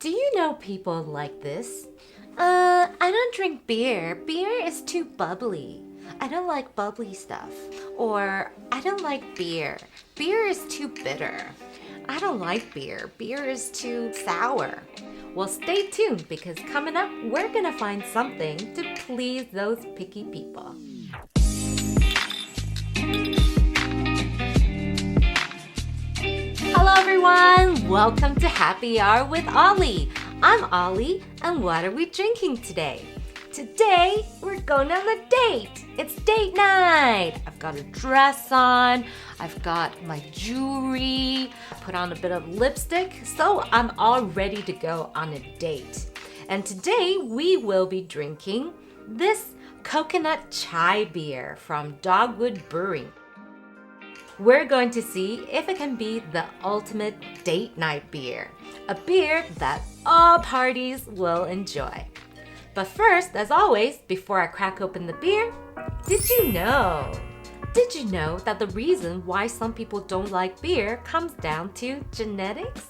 Do you know people like this? I don't drink beer. Beer is too bubbly. I don't like bubbly stuff. Or, I don't like beer. Beer is too bitter. I don't like beer. Beer is too sour. Well, stay tuned because coming up, we're gonna find something to please those picky people. Hello everyone! Welcome to Happy Hour with Ollie. I'm Ollie, and what are we drinking today? Today, we're going on a date. It's date night. I've got a dress on. I've got my jewelry. Put on a bit of lipstick. So I'm all ready to go on a date. And today, we will be drinking this coconut chai beer from Dogwood Brewing. We're going to see if it can be the ultimate date night beer. A beer that all parties will enjoy. But first, as always, before I crack open the beer, did you know that the reason why some people don't like beer comes down to genetics?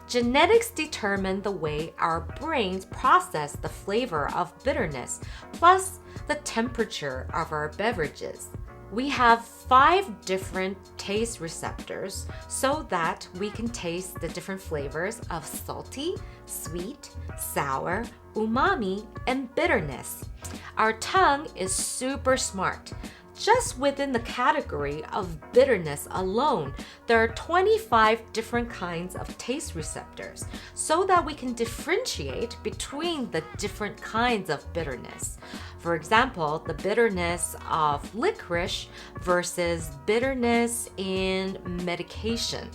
Genetics determine the way our brains process the flavor of bitterness, plus the temperature of our beverages. We have 5 different taste receptors so that we can taste the different flavors of salty, sweet, sour, umami, and bitterness. Our tongue is super smart. Just within the category of bitterness alone, there are 25 different kinds of taste receptors so that we can differentiate between the different kinds of bitterness. For example, the bitterness of licorice versus bitterness in medication.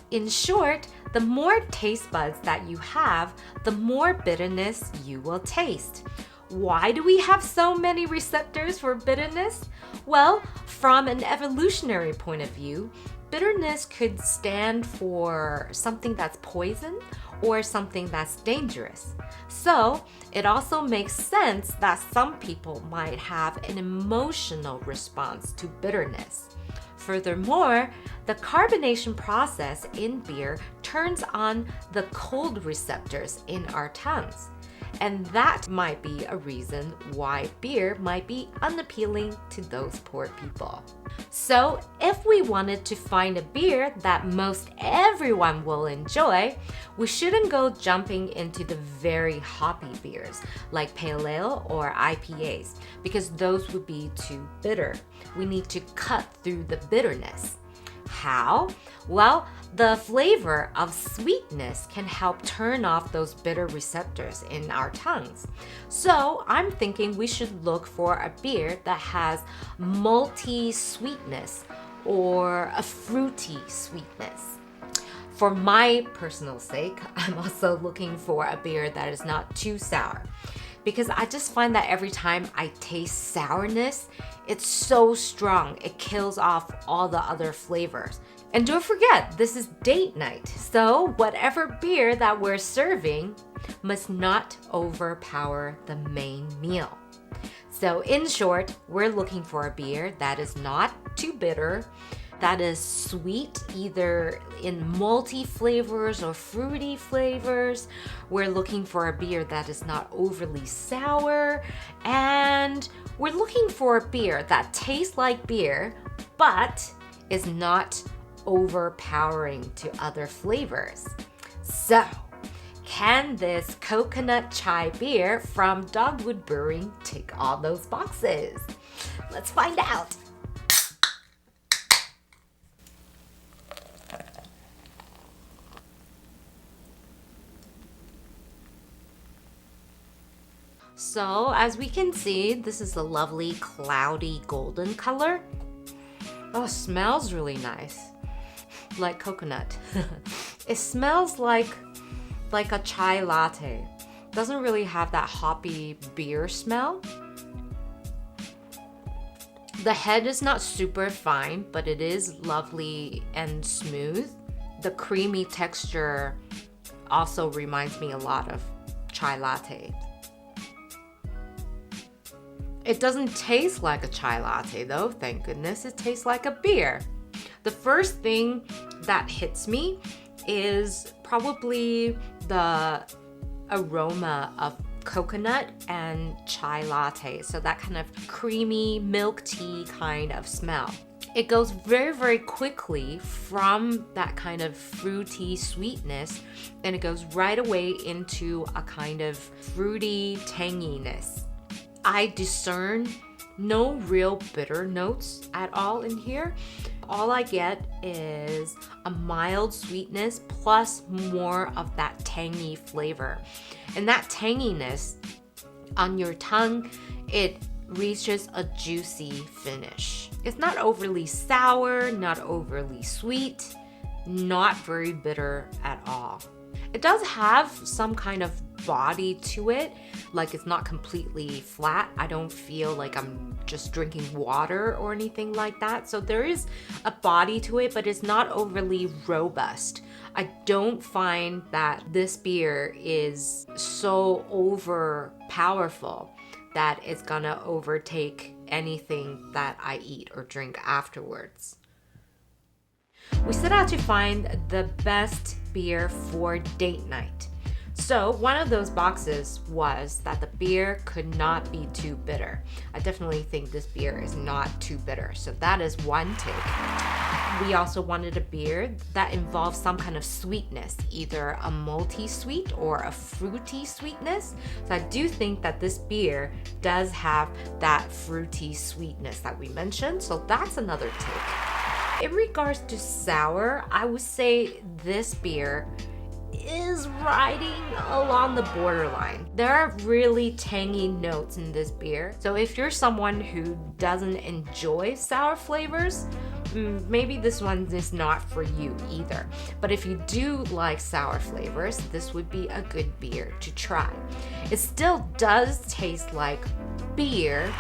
In short, the more taste buds that you have, the more bitterness you will taste. Why do we have so many receptors for bitterness? Well, from an evolutionary point of view, bitterness could stand for something that's poison or something that's dangerous. So, it also makes sense that some people might have an emotional response to bitterness. Furthermore, the carbonation process in beer turns on the cold receptors in our tongues. And that might be a reason why beer might be unappealing to those poor people. So, if we wanted to find a beer that most everyone will enjoy, we shouldn't go jumping into the very hoppy beers like pale ale or IPAs because those would be too bitter. We need to cut through the bitterness. How? Well, the flavor of sweetness can help turn off those bitter receptors in our tongues. So I'm thinking we should look for a beer that has malty sweetness or a fruity sweetness. For my personal sake, I'm also looking for a beer that is not too sour, because I just find that every time I taste sourness, it's so strong, it kills off all the other flavors. And don't forget, this is date night, so whatever beer that we're serving must not overpower the main meal. So in short, we're looking for a beer that is not too bitter, that is sweet, either in malty flavors or fruity flavors. We're looking for a beer that is not overly sour, and we're looking for a beer that tastes like beer, but is not overpowering to other flavors. So, can this coconut chai beer from Dogwood Brewing tick all those boxes? Let's find out. So, as we can see, this is a lovely cloudy golden color. Oh, smells really nice. Like coconut. It smells like a chai latte. Doesn't really have that hoppy beer smell. The head is not super fine, but it is lovely and smooth. The creamy texture also reminds me a lot of chai latte. It doesn't taste like a chai latte though, thank goodness. It tastes like a beer. The first thing that hits me is probably the aroma of coconut and chai latte. So that kind of creamy milk tea kind of smell. It goes very, very quickly from that kind of fruity sweetness, and it goes right away into a kind of fruity tanginess. I discern no real bitter notes at all in here. All I get is a mild sweetness plus more of that tangy flavor. And that tanginess on your tongue, it reaches a juicy finish. It's not overly sour, not overly sweet, not very bitter at all. It does have some kind of body to it, like it's not completely flat. I don't feel like I'm just drinking water or anything like that. So there is a body to it, but it's not overly robust. I don't find that this beer is so over powerful that it's gonna overtake anything that I eat or drink afterwards. We set out to find the best beer for date night. So one of those boxes was that the beer could not be too bitter. I definitely think this beer is not too bitter. So that is one take. We also wanted a beer that involves some kind of sweetness, either a malty sweet or a fruity sweetness. So I do think that this beer does have that fruity sweetness that we mentioned. So that's another take. In regards to sour, I would say this beer is riding along the borderline. There are really tangy notes in this beer. So if you're someone who doesn't enjoy sour flavors, maybe this one is not for you either. But if you do like sour flavors, this would be a good beer to try. It still does taste like beer,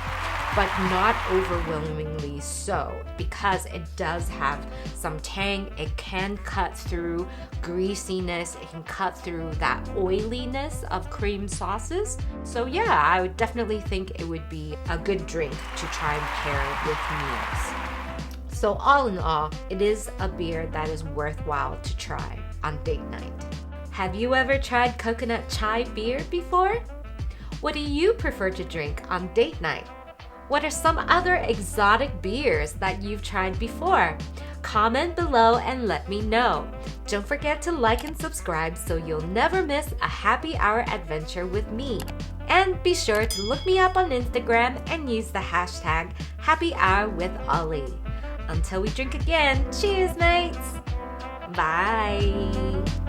but not overwhelmingly so, because it does have some tang. It can cut through greasiness. It can cut through that oiliness of cream sauces. So yeah, I would definitely think it would be a good drink to try and pair with meals. So all in all, it is a beer that is worthwhile to try on date night. Have you ever tried coconut chai beer before? What do you prefer to drink on date night? What are some other exotic beers that you've tried before? Comment below and let me know. Don't forget to like and subscribe so you'll never miss a happy hour adventure with me. And be sure to look me up on Instagram and use the hashtag #HappyHourWithOllie. Until we drink again, cheers mates! Bye!